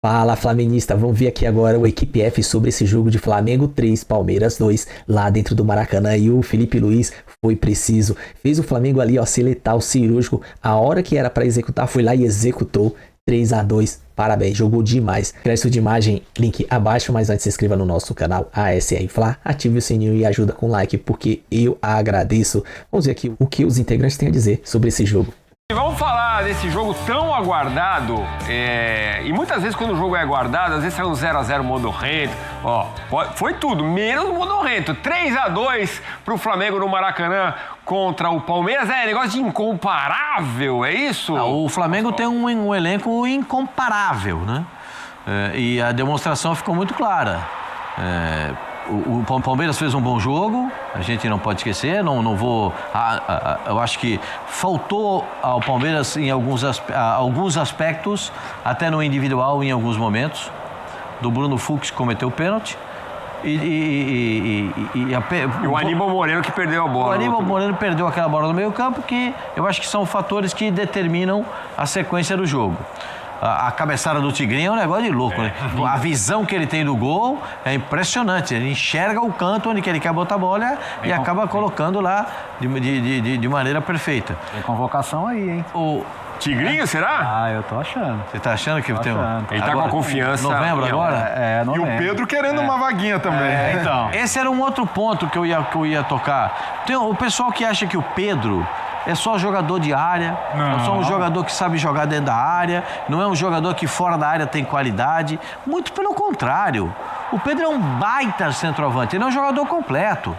Fala, flamenguista, vamos ver aqui agora o Equipe F sobre esse jogo de Flamengo 3, Palmeiras 2, lá dentro do Maracanã. E o Felipe Luiz foi preciso, fez o Flamengo ali, ó, ser letal, cirúrgico. A hora que era pra executar, foi lá e executou. 3-2, parabéns, jogou demais. Crédito de imagem, link abaixo, mas antes se inscreva no nosso canal ASR Fla, ative o sininho e ajuda com like, porque eu agradeço. Vamos ver aqui o que os integrantes têm a dizer sobre esse jogo. Vamos falar desse jogo tão aguardado, e muitas vezes quando o jogo é aguardado, às vezes sai um 0-0 modorrento, ó, foi tudo, menos modorrento, 3-2 pro Flamengo no Maracanã contra o Palmeiras, negócio de incomparável, é isso? O Flamengo tem um elenco incomparável, né? E a demonstração ficou muito clara. O Palmeiras fez um bom jogo, a gente não pode esquecer, não vou... eu acho que faltou ao Palmeiras em alguns aspectos, até no individual em alguns momentos. Do Bruno Fux cometeu o pênalti. E o Aníbal Moreno que perdeu a bola. O Aníbal Moreno perdeu aquela bola no meio campo, que eu acho que são fatores que determinam a sequência do jogo. A cabeçada do Tigrinho é um negócio de louco, né? A visão que ele tem do gol é impressionante. Ele enxerga o canto onde ele quer botar a bola e acaba colocando lá de maneira perfeita. Tem convocação aí, hein? O Tigrinho, será? Eu tô achando. Você tá achando que tem um... Ele tá com a confiança. Novembro agora? Novembro. E o Pedro querendo uma vaguinha também. Então. Esse era um outro ponto que eu ia tocar. Tem o pessoal que acha que o Pedro é só jogador de área, é só um jogador que sabe jogar dentro da área, não é um jogador que fora da área tem qualidade. Muito pelo contrário. O Pedro é um baita centroavante, ele é um jogador completo.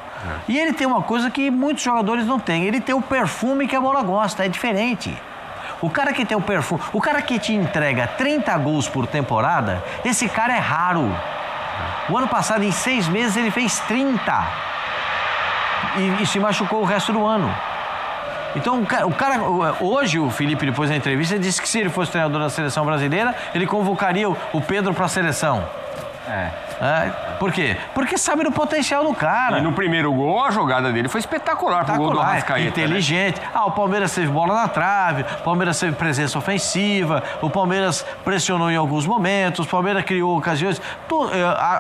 E ele tem uma coisa que muitos jogadores não têm, ele tem o perfume que a bola gosta, é diferente. O cara que tem o perfume, o cara que te entrega 30 gols por temporada, esse cara é raro. O ano passado, em 6 meses, ele fez 30. E se machucou o resto do ano. Então, hoje o Felipe, depois da entrevista, disse que se ele fosse treinador da seleção brasileira, ele convocaria o Pedro para a seleção. Por quê? Porque sabe do potencial do cara. E no primeiro gol, a jogada dele foi espetacular pro gol do Arrascaeta. Inteligente. Né? O Palmeiras teve bola na trave, o Palmeiras teve presença ofensiva, o Palmeiras pressionou em alguns momentos, o Palmeiras criou ocasiões.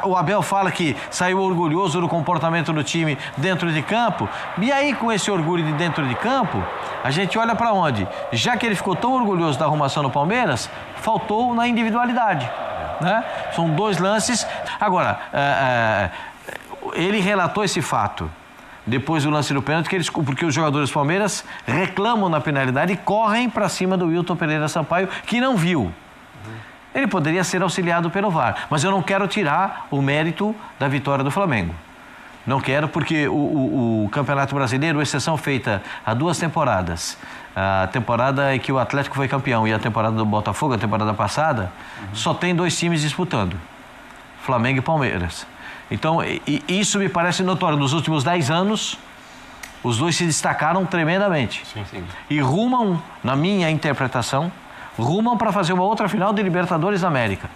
O Abel fala que saiu orgulhoso do comportamento do time dentro de campo. E aí, com esse orgulho de dentro de campo, a gente olha para onde? Já que ele ficou tão orgulhoso da arrumação no Palmeiras, faltou na individualidade. Né? São 2 lances. Agora, ele relatou esse fato depois do lance do pênalti, porque os jogadores do Palmeiras reclamam na penalidade e correm para cima do Wilton Pereira Sampaio, que não viu. Ele poderia ser auxiliado pelo VAR, mas eu não quero tirar o mérito da vitória do Flamengo. Não quero, porque o Campeonato Brasileiro, exceção feita há 2 temporadas, a temporada em que o Atlético foi campeão e a temporada do Botafogo, a temporada passada, só tem 2 times disputando, Flamengo e Palmeiras. Então, isso me parece notório. Nos últimos 10 anos, os 2 se destacaram tremendamente. Sim. E rumam, na minha interpretação, para fazer uma outra final de Libertadores da América.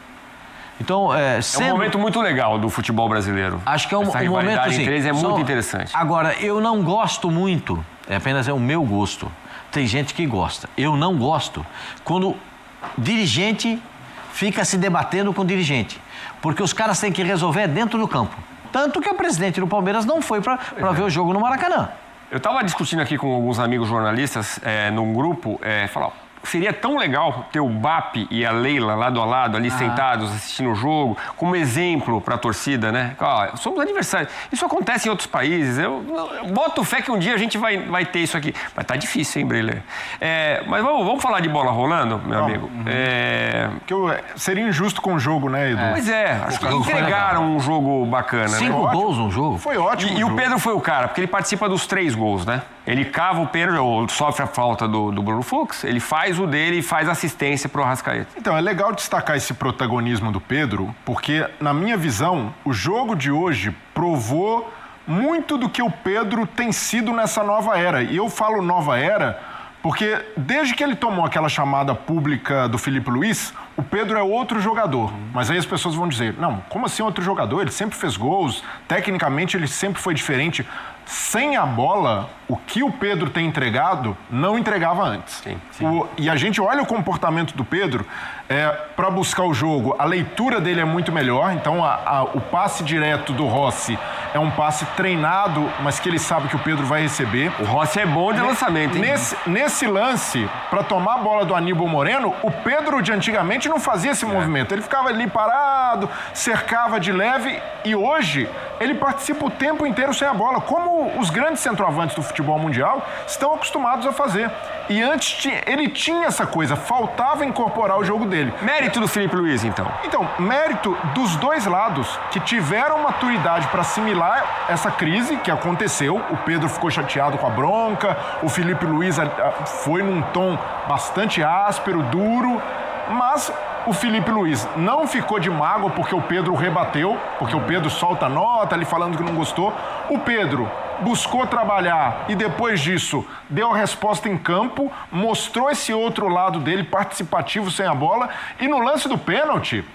Então, é um momento muito legal do futebol brasileiro. Acho que é um momento assim, entre eles é muito interessante. Agora, eu não gosto muito, apenas o meu gosto. Tem gente que gosta. Eu não gosto quando dirigente fica se debatendo com dirigente. Porque os caras têm que resolver dentro do campo. Tanto que o presidente do Palmeiras não foi para ver o jogo no Maracanã. Eu estava discutindo aqui com alguns amigos jornalistas num grupo, falar... Seria tão legal ter o BAP e a Leila lado a lado, ali sentados, assistindo o jogo, como exemplo para a torcida, né? Somos adversários. Isso acontece em outros países. Eu boto fé que um dia a gente vai ter isso aqui. Mas tá difícil, hein, Breler? Mas vamos falar de bola rolando, meu amigo? Porque seria injusto com o jogo, né, Edu? Pois acho que entregaram um jogo bacana. 5 gols no jogo. Foi ótimo. E o Pedro foi o cara, porque ele participa dos 3 gols, né? Ele cava o pênalti, ou sofre a falta do Bruno Fux, ele faz o dele e faz assistência pro Arrascaeta. Então, é legal destacar esse protagonismo do Pedro, porque, na minha visão, o jogo de hoje provou muito do que o Pedro tem sido nessa nova era. E eu falo nova era porque, desde que ele tomou aquela chamada pública do Felipe Luiz, o Pedro é outro jogador. Mas aí as pessoas vão dizer, não, como assim outro jogador? Ele sempre fez gols, tecnicamente ele sempre foi diferente. sem a bola, o que o Pedro tem entregado, não entregava antes. Sim. E a gente olha o comportamento do Pedro para buscar o jogo. A leitura dele é muito melhor. Então, o passe direto do Rossi é um passe treinado, mas que ele sabe que o Pedro vai receber. O Rossi é bom de lançamento, hein? Nesse lance, para tomar a bola do Aníbal Moreno, o Pedro de antigamente não fazia esse movimento. Ele ficava ali parado, cercava de leve, e hoje ele participa o tempo inteiro sem a bola, como os grandes centroavantes do futebol mundial estão acostumados a fazer. E antes ele tinha essa coisa, faltava incorporar o jogo dele. Mérito do Filipe Luís, então. Então, mérito dos dois lados, que tiveram maturidade para assimilar essa crise que aconteceu. O Pedro ficou chateado com a bronca, o Filipe Luís foi num tom bastante áspero, duro, mas o Filipe Luís não ficou de mágoa porque o Pedro rebateu, porque o Pedro solta nota ali falando que não gostou. O Pedro buscou trabalhar e depois disso deu a resposta em campo, mostrou esse outro lado dele, participativo sem a bola, e no lance do pênalti,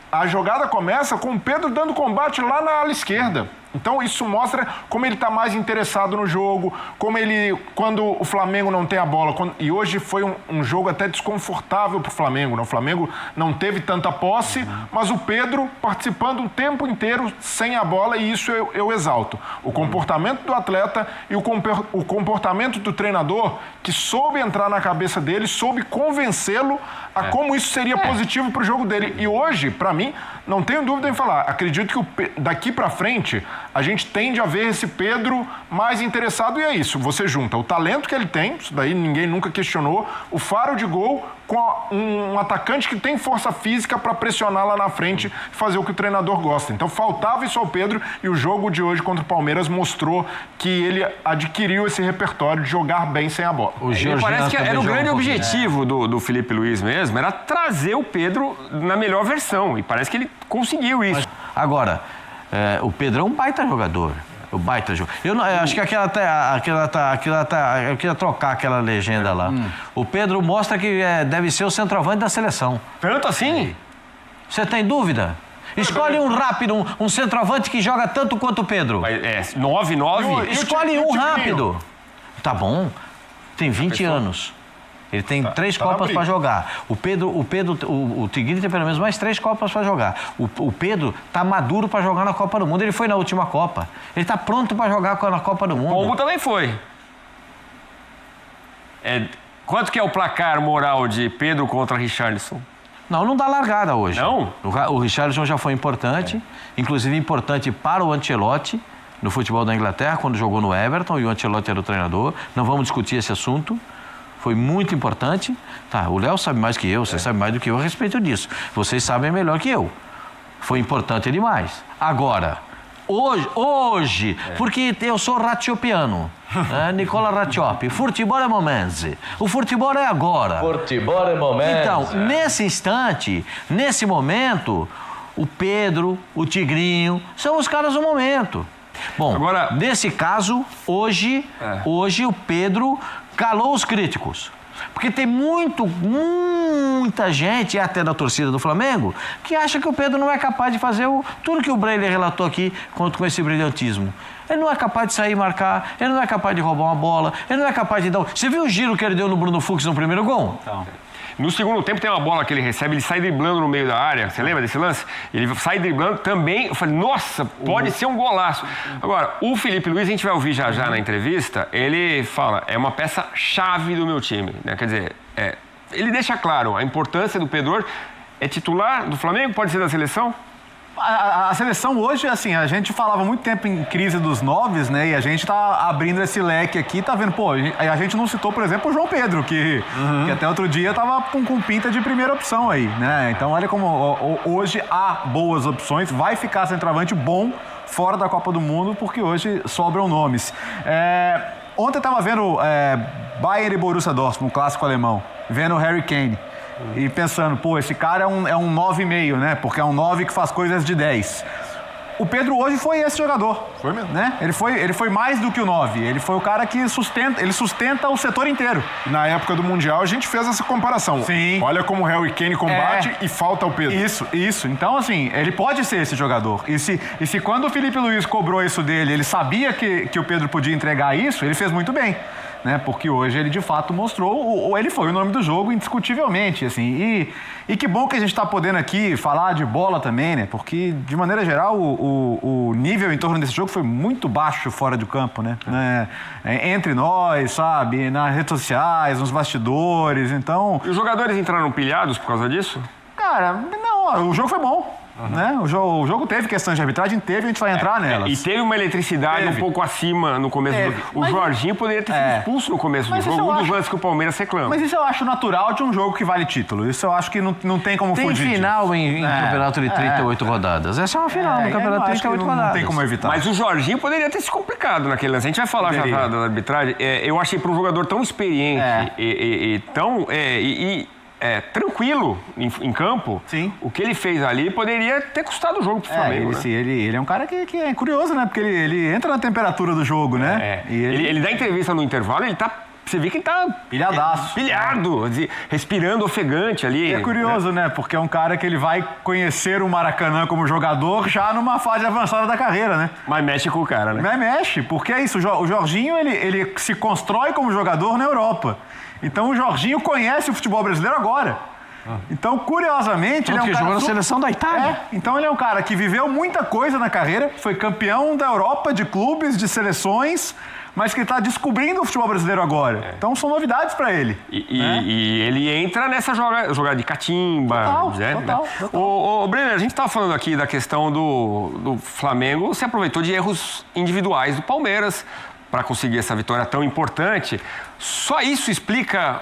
a jogada começa com o Pedro dando combate lá na ala esquerda. Então isso mostra como ele está mais interessado no jogo, como ele, quando o Flamengo não tem a bola, e hoje foi um jogo até desconfortável para o Flamengo, né? O Flamengo não teve tanta posse, mas o Pedro participando o tempo inteiro sem a bola, e isso eu exalto. O comportamento do atleta e o comportamento do treinador, que soube entrar na cabeça dele, soube convencê-lo a como isso seria positivo para o jogo dele. E hoje, para mim, não tenho dúvida em falar, acredito que daqui para frente a gente tende a ver esse Pedro mais interessado, e é isso, você junta o talento que ele tem, isso daí ninguém nunca questionou, o faro de gol com um atacante que tem força física para pressionar lá na frente e fazer o que o treinador gosta. Então faltava isso ao Pedro, e o jogo de hoje contra o Palmeiras mostrou que ele adquiriu esse repertório de jogar bem sem a bola. Parece que era o grande objetivo do Filipe Luís mesmo, era trazer o Pedro na melhor versão, e parece que ele conseguiu isso. Agora, o Pedro é um baita jogador. O baita jogador. Eu acho que eu queria trocar aquela legenda lá. O Pedro mostra que deve ser o centroavante da seleção. Tanto assim? Você tem dúvida? Escolhe um rápido, um centroavante que joga tanto quanto o Pedro. 9-9? Escolhe um rápido. Tá bom. Tem 20 anos. Ele tem 3 Copas para jogar. O Tigre tem pelo menos mais 3 Copas para jogar. O Pedro tá maduro para jogar na Copa do Mundo. Ele foi na última Copa. Ele tá pronto para jogar na Copa do Mundo. O Pombo também foi. Quanto que é o placar moral de Pedro contra Richarlison? Não dá largada hoje. Não? O Richarlison já foi importante, inclusive importante para o Ancelotti no futebol da Inglaterra, quando jogou no Everton e o Ancelotti era o treinador. Não vamos discutir esse assunto. Foi muito importante. Tá, o Léo sabe mais que eu, você sabe mais do que eu a respeito disso. Vocês sabem melhor que eu. Foi importante demais. Agora, hoje, porque eu sou ratiopiano, Nicola Ratiopi, futebol é momento. O futebol é agora. Futebol é momento. Então, nesse instante, nesse momento, o Pedro, o Tigrinho, são os caras do momento. Bom, agora, nesse caso, hoje o Pedro calou os críticos. Porque tem muita gente, até da torcida do Flamengo, que acha que o Pedro não é capaz de fazer tudo que o Breyer relatou aqui com esse brilhantismo. Ele não é capaz de sair e marcar, ele não é capaz de roubar uma bola, ele não é capaz de dar... Você viu o giro que ele deu no Bruno Fux no primeiro gol? Não. No segundo tempo tem uma bola que ele recebe, ele sai driblando no meio da área. Você lembra desse lance? Ele sai driblando também. Eu falei, nossa, pode ser um golaço. Agora, o Filipe Luís, a gente vai ouvir já na entrevista, ele fala, é uma peça-chave do meu time, né? Quer dizer, ele deixa claro a importância do Pedro. É titular do Flamengo? Pode ser da seleção? A seleção hoje, assim, a gente falava muito tempo em crise dos 9, né? E a gente tá abrindo esse leque aqui, tá vendo? Pô, a gente não citou, por exemplo, o João Pedro, que até outro dia tava com pinta de primeira opção aí, né? Então, olha como hoje há boas opções, vai ficar centroavante bom fora da Copa do Mundo, porque hoje sobram nomes. Ontem eu tava vendo Bayern e Borussia Dortmund, um clássico alemão, vendo o Harry Kane. E pensando, pô, esse cara é um 9,5, né? Porque é um 9 que faz coisas de 10. o Pedro hoje foi esse jogador. Foi mesmo. Né? Ele foi mais do que o 9. Ele foi o cara que sustenta o setor inteiro. Na época do Mundial, a gente fez essa comparação. Sim. Olha como o Harry Kane combate e falta o Pedro. Isso. Então, assim, ele pode ser esse jogador. E se quando o Felipe Luiz cobrou isso dele, ele sabia que o Pedro podia entregar isso, ele fez muito bem. Né? Porque hoje ele de fato mostrou, ele foi o nome do jogo indiscutivelmente, assim, e que bom que a gente está podendo aqui falar de bola também, né? Porque de maneira geral o nível em torno desse jogo foi muito baixo fora do campo, né? Entre nós, sabe, nas redes sociais, nos bastidores, então... E os jogadores entraram pilhados por causa disso? Cara, não, o jogo foi bom. Né? O jogo teve questões de arbitragem, a gente vai entrar nelas. E teve uma eletricidade um pouco acima no começo do jogo. O Jorginho poderia ter sido expulso no começo do jogo, um dos lances que o Palmeiras reclama. Mas isso eu acho natural de um jogo que vale título. Isso eu acho que não tem como fugir. Tem final em campeonato de 38 rodadas. Essa é uma final no campeonato de 38 rodadas. Não tem como evitar. Mas o Jorginho poderia ter se complicado naquele lance. A gente vai falar já da arbitragem. Eu achei para um jogador tão experiente e tão... tranquilo em campo, sim, o que ele fez ali poderia ter custado o jogo pro Flamengo. Ele é um cara que é curioso, né? Porque ele entra na temperatura do jogo, né? E ele dá entrevista no intervalo, você vê que ele tá pilhado, respirando ofegante ali. E é curioso, né? Porque é um cara que ele vai conhecer o Maracanã como jogador já numa fase avançada da carreira, né? Mas mexe com o cara, né? Mas mexe, porque é isso. O Jorginho, ele se constrói como jogador na Europa. Então o Jorginho conhece o futebol brasileiro agora. Então, curiosamente, ele é um cara... jogou na seleção da Itália. Então ele é um cara que viveu muita coisa na carreira, foi campeão da Europa de clubes, de seleções, mas que está descobrindo o futebol brasileiro agora. Então são novidades para ele. E ele entra nessa jogada de catimba. Total. Ô, Brenner, a gente estava falando aqui da questão do Flamengo, se aproveitou de erros individuais do Palmeiras para conseguir essa vitória tão importante. Só isso explica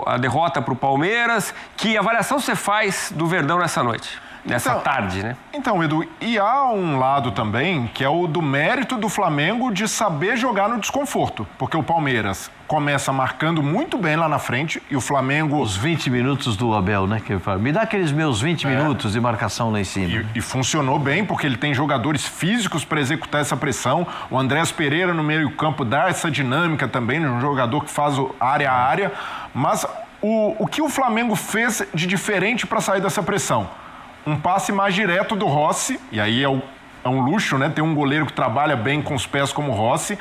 a derrota para o Palmeiras? Que avaliação você faz do Verdão nessa noite? Nessa tarde, né? Então, Edu, e há um lado também que é o do mérito do Flamengo de saber jogar no desconforto. Porque o Palmeiras começa marcando muito bem lá na frente e o Flamengo... Os 20 minutos do Abel, né? Que fala, me dá aqueles meus 20 minutos de marcação lá em cima. E funcionou bem, porque ele tem jogadores físicos para executar essa pressão. O Andrés Pereira no meio-campo dá essa dinâmica também, um jogador que faz área a área. Mas o que o Flamengo fez de diferente para sair dessa pressão? Um passe mais direto do Rossi, e aí é um luxo, né? Ter um goleiro que trabalha bem com os pés como o Rossi.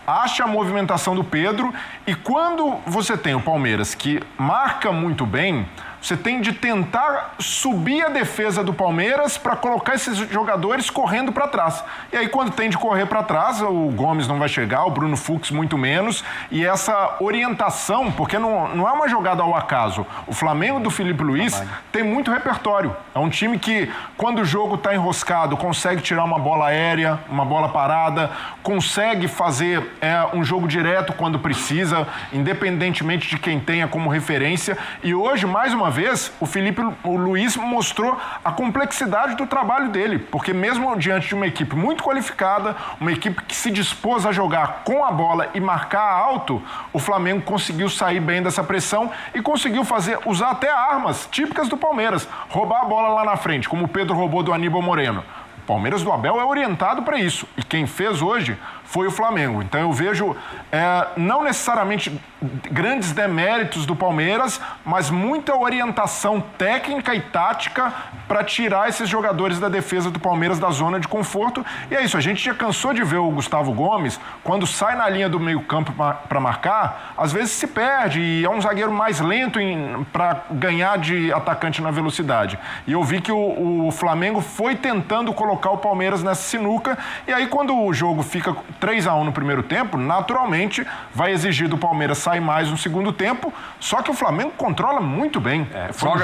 Acha a movimentação do Pedro, e quando você tem o Palmeiras que marca muito bem, você tem de tentar subir a defesa do Palmeiras para colocar esses jogadores correndo para trás. E aí, quando tem de correr para trás, o Gomes não vai chegar, o Bruno Fux muito menos. E essa orientação, porque não é uma jogada ao acaso. O Flamengo do Felipe Luiz tem muito repertório. É um time que, quando o jogo está enroscado, consegue tirar uma bola aérea, uma bola parada, consegue fazer um jogo direto quando precisa, independentemente de quem tenha como referência. E hoje, mais uma vez, o Luiz mostrou a complexidade do trabalho dele, porque mesmo diante de uma equipe muito qualificada, uma equipe que se dispôs a jogar com a bola e marcar alto, o Flamengo conseguiu sair bem dessa pressão e conseguiu usar até armas típicas do Palmeiras, roubar a bola lá na frente, como o Pedro roubou do Aníbal Moreno. O Palmeiras do Abel é orientado para isso, e quem fez hoje foi o Flamengo. Então eu vejo não necessariamente grandes deméritos do Palmeiras, mas muita orientação técnica e tática para tirar esses jogadores da defesa do Palmeiras da zona de conforto. E é isso, a gente já cansou de ver o Gustavo Gomes, quando sai na linha do meio-campo para marcar, às vezes se perde e é um zagueiro mais lento para ganhar de atacante na velocidade. E eu vi que o Flamengo foi tentando colocar o Palmeiras nessa sinuca, e aí quando o jogo fica 3-1 no primeiro tempo, naturalmente vai exigir do Palmeiras sair mais no segundo tempo, só que o Flamengo controla muito bem.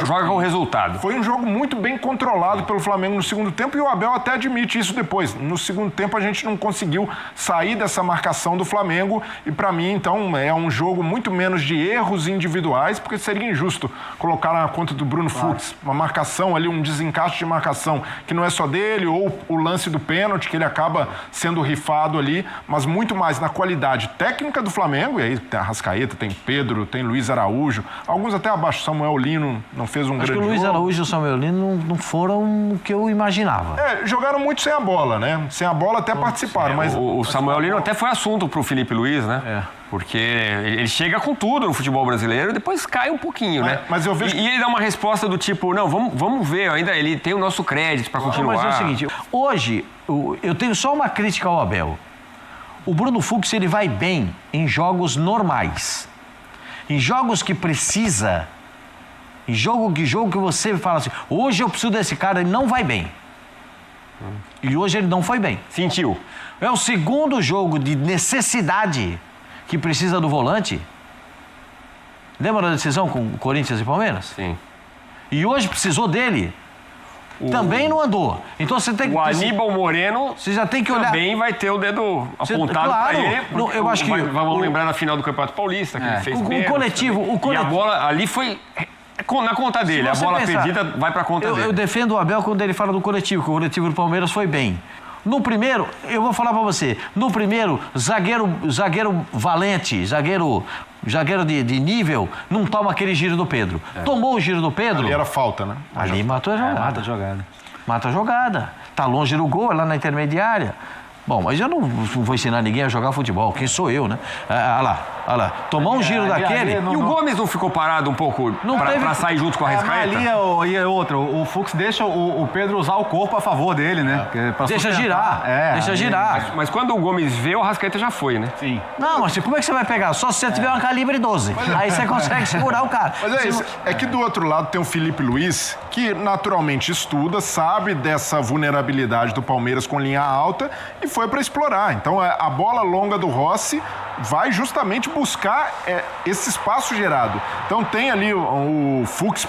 Joga com o resultado. Foi um jogo muito bem controlado pelo Flamengo no segundo tempo, e o Abel até admite isso depois. No segundo tempo a gente não conseguiu sair dessa marcação do Flamengo, e para mim, então, é um jogo muito menos de erros individuais, porque seria injusto colocar na conta do Bruno Fux uma marcação ali, um desencaixe de marcação que não é só dele, ou o lance do pênalti, que ele acaba sendo rifado ali, mas muito mais na qualidade técnica do Flamengo, e aí tem Arrascaeta, Arrascaeta, tem Pedro, tem Luiz Araújo, alguns até abaixo. Samuel Lino não fez um grande jogo. Acho que o Luiz Araújo e o Samuel Lino não foram o que eu imaginava. Jogaram muito sem a bola, né? Sem a bola até participaram, mas... O Samuel Lino até foi assunto pro Felipe Luiz, né? Porque ele chega com tudo no futebol brasileiro e depois cai um pouquinho, né? Mas eu vejo... E ele dá uma resposta do tipo, não, vamos ver, ainda ele tem o nosso crédito para continuar. Mas é o seguinte, hoje eu tenho só uma crítica ao Abel. O Bruno Fux, ele vai bem em jogos normais. Em jogos que precisa, em jogo que você fala assim, hoje eu preciso desse cara, ele não vai bem. E hoje ele não foi bem. Sentiu. É o segundo jogo de necessidade que precisa do volante. Lembra da decisão com Corinthians e Palmeiras? Sim. E hoje precisou dele. Também não andou. Então você tem que... O Aníbal Moreno você já tem que olhar... também vai ter o dedo apontado claro, para ele. eu acho que... Vamos lembrar na final do Campeonato Paulista, que ele fez o coletivo... E a bola ali foi na conta dele. A bola perdida vai para a conta dele. Eu defendo o Abel quando ele fala do coletivo, que o coletivo do Palmeiras foi bem. No primeiro, eu vou falar para você, no primeiro, zagueiro valente, zagueiro de nível, não toma aquele giro do Pedro. Tomou o giro do Pedro... Ali era falta, né? Ali matou a jogada. Mata a jogada. Mata a jogada. Tá longe do gol, é lá na intermediária. Bom, mas eu não vou ensinar ninguém a jogar futebol. Quem sou eu, né? Olha lá. Tomar um giro daquele... E o Gomes não ficou parado um pouco para sair junto com a Arrascaeta? Ali é outra. O Fux deixa o Pedro usar o corpo a favor dele, né? Deixa girar. Deixa girar. Mas quando o Gomes vê, o Arrascaeta já foi, né? Sim. Não, mas como é que você vai pegar? Só se você tiver uma calibre 12. Aí você consegue segurar o cara. Mas é isso. É que do outro lado tem o Felipe Luiz, que naturalmente estuda, sabe dessa vulnerabilidade do Palmeiras com linha alta e foi para explorar. Então a bola longa do Rossi vai justamente buscar esse espaço gerado. Então tem ali o Fux...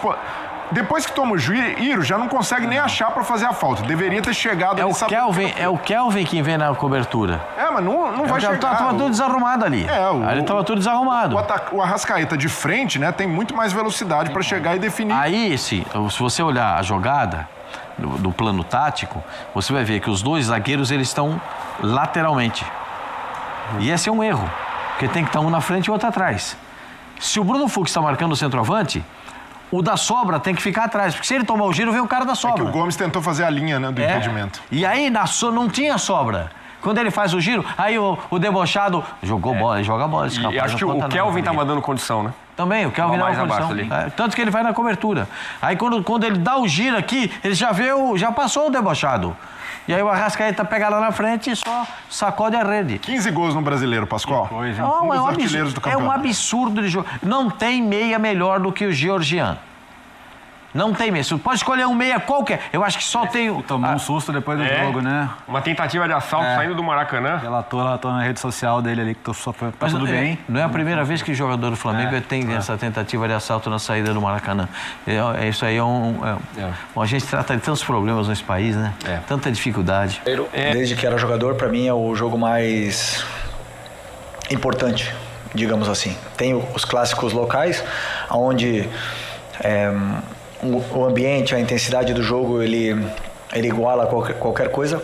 Depois que toma o giro, já não consegue nem achar para fazer a falta. Deveria ter chegado... É o Kelvin que vem na cobertura. Mas não vai chegar. Tava tudo desarrumado ali. Ali tava tudo desarrumado. O Arrascaeta de frente, né, tem muito mais velocidade para chegar e definir. Aí, se você olhar a jogada do plano tático, você vai ver que os dois zagueiros, eles estão lateralmente. E esse é um erro, porque tem que estar um na frente e o outro atrás. Se o Bruno Fux está marcando o centroavante, o da sobra tem que ficar atrás, porque se ele tomar o giro, vem o cara da sobra. É que o Gomes tentou fazer a linha, né, do impedimento. E aí não tinha sobra. Quando ele faz o giro, aí o debochado jogou bola, ele joga bola. E acho que o Kelvin estava dando condição, né? Também, o Kelvin dá uma condição. Tanto que ele vai na cobertura. Aí quando ele dá o giro aqui, ele já passou o debochado. E aí o Arrascaeta pega lá na frente e só sacode a rede. 15 gols no Brasileiro, Pascoal. É um absurdo de jogo. Não tem meia melhor do que o Georgian. Não tem meia. Você pode escolher um meia qualquer. Eu acho que só tem... Tomou um susto depois do jogo, né? Uma tentativa de assalto saindo do Maracanã. Relatou na rede social dele ali que tá tudo bem. Não é a primeira vez que o jogador do Flamengo tem essa tentativa de assalto na saída do Maracanã. Isso aí Bom, a gente trata de tantos problemas nesse país, né? Tanta dificuldade. Desde que era jogador, para mim é o jogo mais importante, digamos assim. Tem os clássicos locais, onde... o ambiente, a intensidade do jogo, ele iguala qualquer coisa,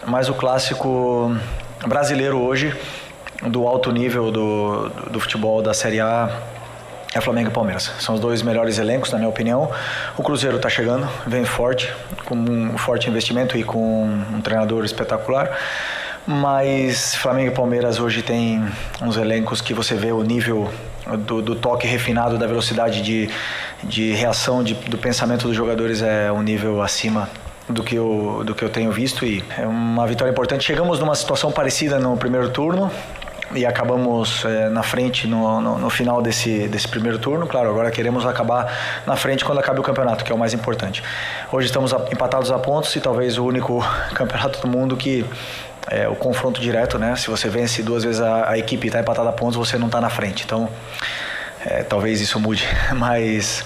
mas o clássico brasileiro hoje, do alto nível do futebol da Série A, é Flamengo e Palmeiras. São os dois melhores elencos, na minha opinião. O Cruzeiro está chegando, vem forte, com um forte investimento e com um treinador espetacular. Mas Flamengo e Palmeiras hoje tem uns elencos que você vê o nível do toque refinado, da velocidade de reação, do pensamento dos jogadores é um nível acima do que eu tenho visto e é uma vitória importante. Chegamos numa situação parecida no primeiro turno e acabamos na frente no final desse primeiro turno. Claro, agora queremos acabar na frente quando acabe o campeonato, que é o mais importante. Hoje estamos empatados a pontos e talvez o único campeonato do mundo que o confronto direto, né? Se você vence 2 vezes a equipe e está empatada a pontos, você não está na frente. Então, talvez isso mude. Mas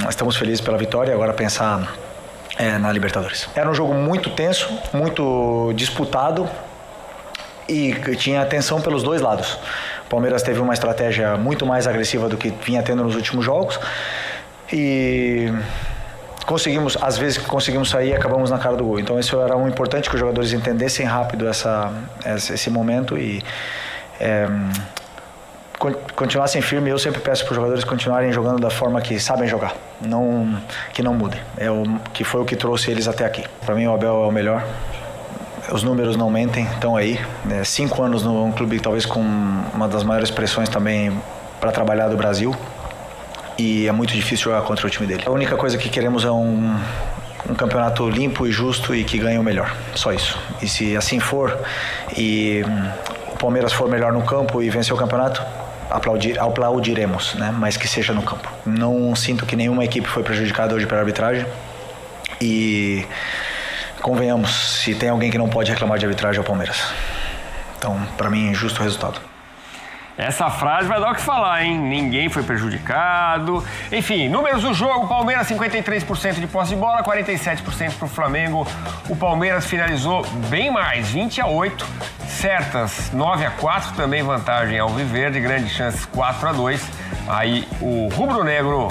estamos felizes pela vitória. Agora pensar na Libertadores. Era um jogo muito tenso, muito disputado e tinha tensão pelos dois lados. O Palmeiras teve uma estratégia muito mais agressiva do que vinha tendo nos últimos jogos e... às vezes conseguimos sair e acabamos na cara do gol. Então isso era importante que os jogadores entendessem rápido esse momento e continuassem firmes. Eu sempre peço para os jogadores continuarem jogando da forma que sabem jogar, que não mudem. Que foi o que trouxe eles até aqui. Para mim o Abel é o melhor. Os números não mentem, estão aí. 5 anos num clube talvez com uma das maiores pressões também para trabalhar do Brasil. E é muito difícil jogar contra o time dele. A única coisa que queremos é um campeonato limpo e justo e que ganhe o melhor. Só isso. E se assim for e o Palmeiras for melhor no campo e vencer o campeonato, aplaudiremos, né? Mas que seja no campo. Não sinto que nenhuma equipe foi prejudicada hoje pela arbitragem. E convenhamos, se tem alguém que não pode reclamar de arbitragem é o Palmeiras. Então, para mim, justo o resultado. Essa frase vai dar o que falar, hein? Ninguém foi prejudicado. Enfim, números do jogo: Palmeiras 53% de posse de bola, 47% para o Flamengo. O Palmeiras finalizou bem mais, 20-8. Certas 9-4, também vantagem ao Alviverde, grandes chances 4-2. Aí o rubro-negro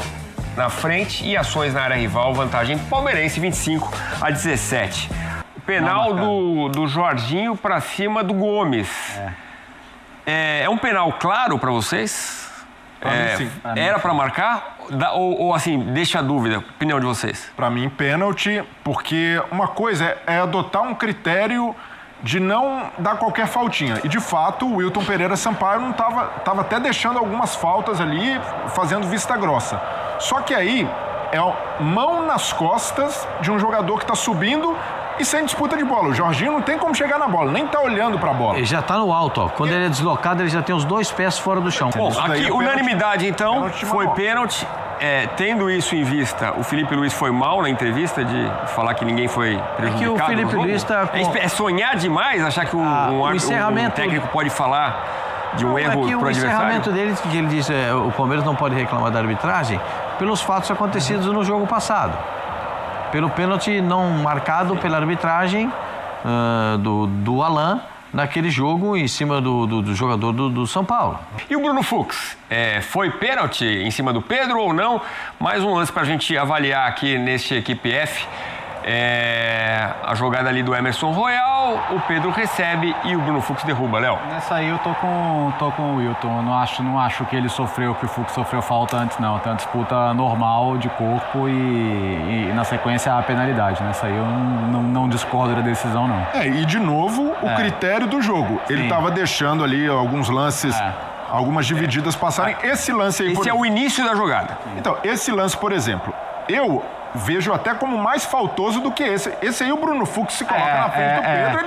na frente e ações na área rival, vantagem palmeirense 25-17. O penal do Jorginho para cima do Gomes. É um penal claro para vocês? Sim. Era para marcar? Ou assim, deixa a dúvida, opinião de vocês? Para mim, pênalti, porque uma coisa é adotar um critério de não dar qualquer faltinha. E, de fato, o Wilton Pereira Sampaio não estava até deixando algumas faltas ali, fazendo vista grossa. Só que aí é mão nas costas de um jogador que está subindo e sem disputa de bola. O Jorginho não tem como chegar na bola, nem tá olhando pra bola. Ele já tá no alto, ó. Quando ele é deslocado, ele já tem os 2 pés fora do chão. Bom, aqui unanimidade então, pênalti foi pênalti. Tendo isso em vista, o Felipe Luiz foi mal na entrevista de falar que ninguém foi prejudicado. É que o Felipe Luiz tá com... É sonhar demais achar que um técnico pode falar de um erro pro adversário? O encerramento dele, que ele diz, o Palmeiras não pode reclamar da arbitragem pelos fatos acontecidos no jogo passado. Pelo pênalti não marcado pela arbitragem do Alain naquele jogo em cima do jogador do São Paulo. E o Bruno Fux? Foi pênalti em cima do Pedro ou não? Mais um lance para a gente avaliar aqui neste Equipe F. A jogada ali do Emerson Royal, o Pedro recebe e o Bruno Fux derruba, Léo. Nessa aí eu tô com o Wilton. Eu não acho que ele sofreu, que o Fux sofreu falta antes, não. Tem uma disputa normal de corpo e na sequência a penalidade. Nessa aí eu não discordo da decisão, não. E de novo, o critério do jogo. Ele estava deixando ali alguns lances, algumas divididas passarem. Esse lance aí... Esse é o início da jogada. Então, esse lance, por exemplo, eu vejo até como mais faltoso do que esse. Esse aí o Bruno Fux se coloca na frente do Pedro,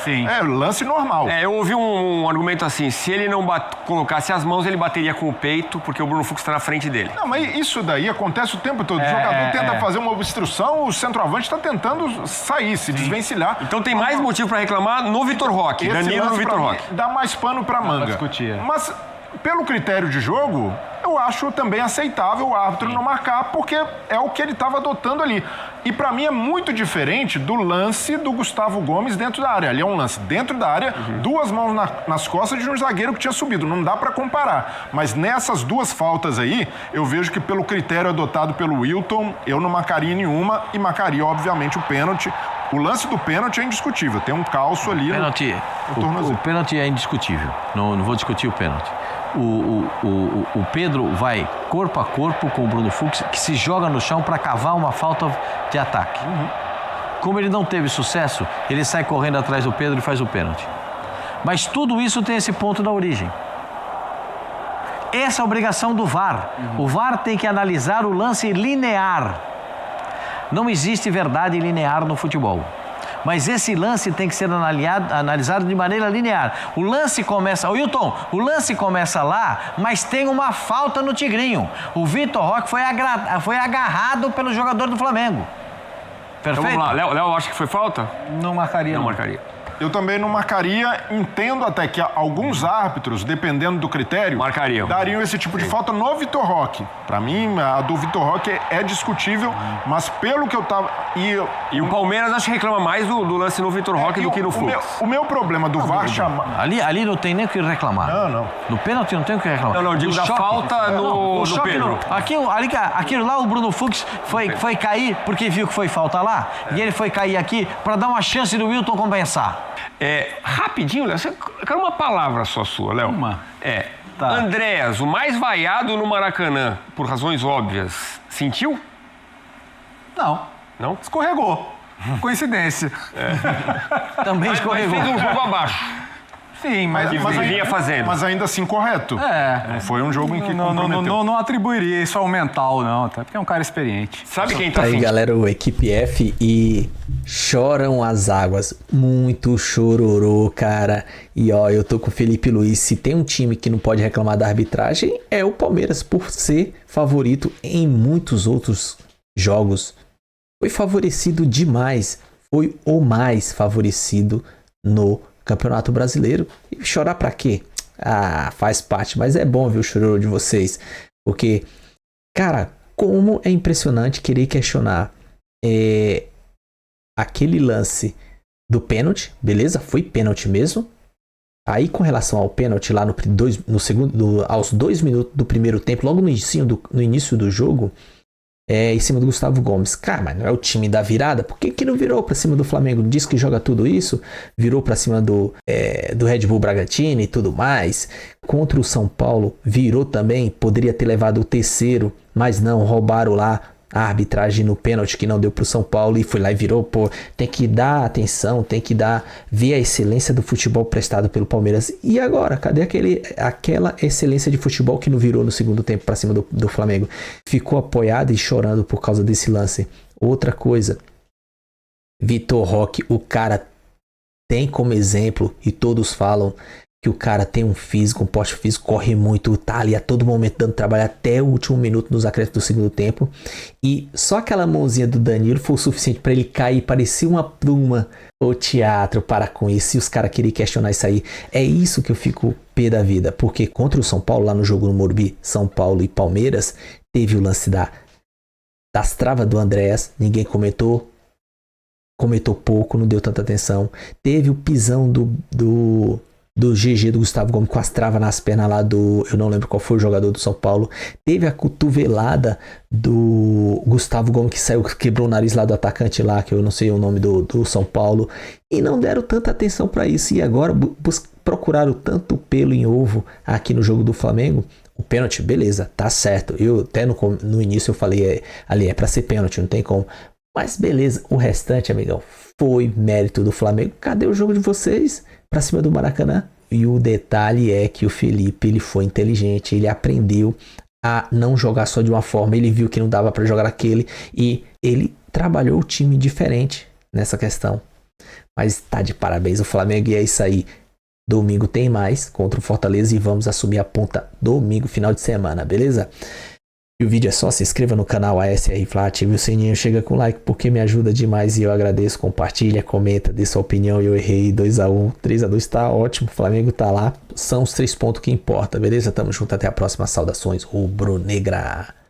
ele lance normal. Eu ouvi um argumento assim, se ele não colocasse as mãos, ele bateria com o peito, porque o Bruno Fux está na frente dele. Não, mas isso daí acontece o tempo todo. O jogador tenta fazer uma obstrução, o centroavante está tentando sair, se desvencilhar. Então tem mais motivo para reclamar no Vitor Roque, Danilo no Vitor Roque. Dá mais pano para manga. Mas, pelo critério de jogo, eu acho também aceitável o árbitro não marcar, porque é o que ele estava adotando ali. E para mim é muito diferente do lance do Gustavo Gomes dentro da área. Ali é um lance dentro da área, 2 mãos nas costas de um zagueiro que tinha subido. Não dá para comparar. Mas nessas 2 faltas aí, eu vejo que pelo critério adotado pelo Wilton, eu não marcaria nenhuma e marcaria, obviamente, o pênalti. O lance do pênalti é indiscutível. Tem um calço ali o pênalti é indiscutível. Não vou discutir o pênalti. O Pedro vai corpo a corpo com o Bruno Fux, que se joga no chão para cavar uma falta de ataque. Como ele não teve sucesso, ele sai correndo atrás do Pedro e faz o pênalti. Mas tudo isso tem esse ponto da origem. Essa é a obrigação do VAR. O VAR tem que analisar o lance linear. Não existe verdade linear no futebol. Mas esse lance tem que ser analisado de maneira linear. O lance começa... Wilton, o lance começa lá, mas tem uma falta no Tigrinho. O Vitor Roque foi agarrado pelo jogador do Flamengo. Perfeito? Então vamos lá. Léo acha que foi falta? Não marcaria. Não marcaria. Eu também não marcaria, entendo até que alguns árbitros, dependendo do critério, dariam esse tipo de falta no Vitor Roque. Para mim, a do Vitor Roque é discutível, mas pelo que eu tava... E o Palmeiras acho que reclama mais do lance no Vitor Roque do que no Fux. O meu problema do VAR chamar... Ali não tem nem o que reclamar. Não. No pênalti não tem o que reclamar. Não, digo da falta no Pedro. Aquilo lá, o Bruno Fux foi cair porque viu que foi falta lá, e ele foi cair aqui para dar uma chance do Wilton compensar. Rapidinho, Léo, eu quero uma palavra só sua, Léo. Tá. Andréas, o mais vaiado no Maracanã, por razões óbvias, sentiu? Não. Não? Escorregou. Coincidência. Também Mas escorregou. fez um jogo abaixo. Sim, mas... Que vinha fazendo. Mas ainda assim correto. Não foi um jogo em que comprometeu. Não atribuiria isso ao mental, não. Até porque é um cara experiente. Sabe quem tá Aí, sentindo? galera, o Equipe F e choram as águas. Muito chororô, cara. E ó, eu tô com o Felipe Luiz. Se tem um time que não pode reclamar da arbitragem, é o Palmeiras, por ser favorito em muitos outros jogos. Foi favorecido demais. Foi o mais favorecido no Campeonato Brasileiro. E chorar pra quê? Ah, faz parte. Mas é bom ver o chororô de vocês. Porque, cara, como é impressionante querer questionar aquele lance do pênalti. Beleza? Foi pênalti mesmo. Aí, com relação ao pênalti lá aos 2 minutos do primeiro tempo, logo no início do jogo, em cima do Gustavo Gomes. Cara, mas não é o time da virada? Por que não virou pra cima do Flamengo? Diz que joga tudo isso, virou pra cima do Red Bull Bragantino e tudo mais. Contra o São Paulo, virou também, poderia ter levado o terceiro, mas não, roubaram lá a arbitragem no pênalti que não deu pro São Paulo e foi lá e virou. Pô, tem que dar atenção, tem que ver a excelência do futebol prestado pelo Palmeiras. E agora, cadê aquela excelência de futebol que não virou no segundo tempo pra cima do Flamengo? Ficou apoiado e chorando por causa desse lance. Outra coisa, Vitor Roque, o cara tem como exemplo, e todos falam que o cara tem um físico, um porte físico, corre muito, tá ali a todo momento dando trabalho até o último minuto nos acréscimos do segundo tempo. E só aquela mãozinha do Danilo foi o suficiente para ele cair, parecia uma pluma. O teatro, para com isso. E os caras queriam questionar isso aí. É isso que eu fico pé da vida. Porque contra o São Paulo, lá no jogo no Morumbi, São Paulo e Palmeiras, teve o lance das travas do Andréas. Ninguém comentou pouco, não deu tanta atenção. Teve o pisão do GG do Gustavo Gomes com as travas nas pernas lá eu não lembro qual foi o jogador do São Paulo. Teve a cotovelada do Gustavo Gomes que saiu, quebrou o nariz lá do atacante lá, que eu não sei o nome do São Paulo. E não deram tanta atenção para isso. E agora procuraram tanto pelo em ovo aqui no jogo do Flamengo. O pênalti, beleza, tá certo. Eu até no início eu falei, ali é para ser pênalti, não tem como. Mas beleza, o restante, amigão, foi mérito do Flamengo. Cadê o jogo de vocês? Pra cima do Maracanã. E o detalhe é que o Felipe, ele foi inteligente, ele aprendeu a não jogar só de uma forma, ele viu que não dava para jogar aquele e ele trabalhou o time diferente nessa questão. Mas tá de parabéns o Flamengo e é isso aí. Domingo tem mais contra o Fortaleza e vamos assumir a ponta domingo, final de semana, beleza? E o vídeo é só, se inscreva no canal ASR Fla, ative o sininho, chega com like porque me ajuda demais e eu agradeço. Compartilha, comenta, dê sua opinião. Eu errei 2-1, 3-2 tá ótimo, o Flamengo tá lá, são os 3 pontos que importa, beleza? Tamo junto, até a próxima, saudações rubro-negra.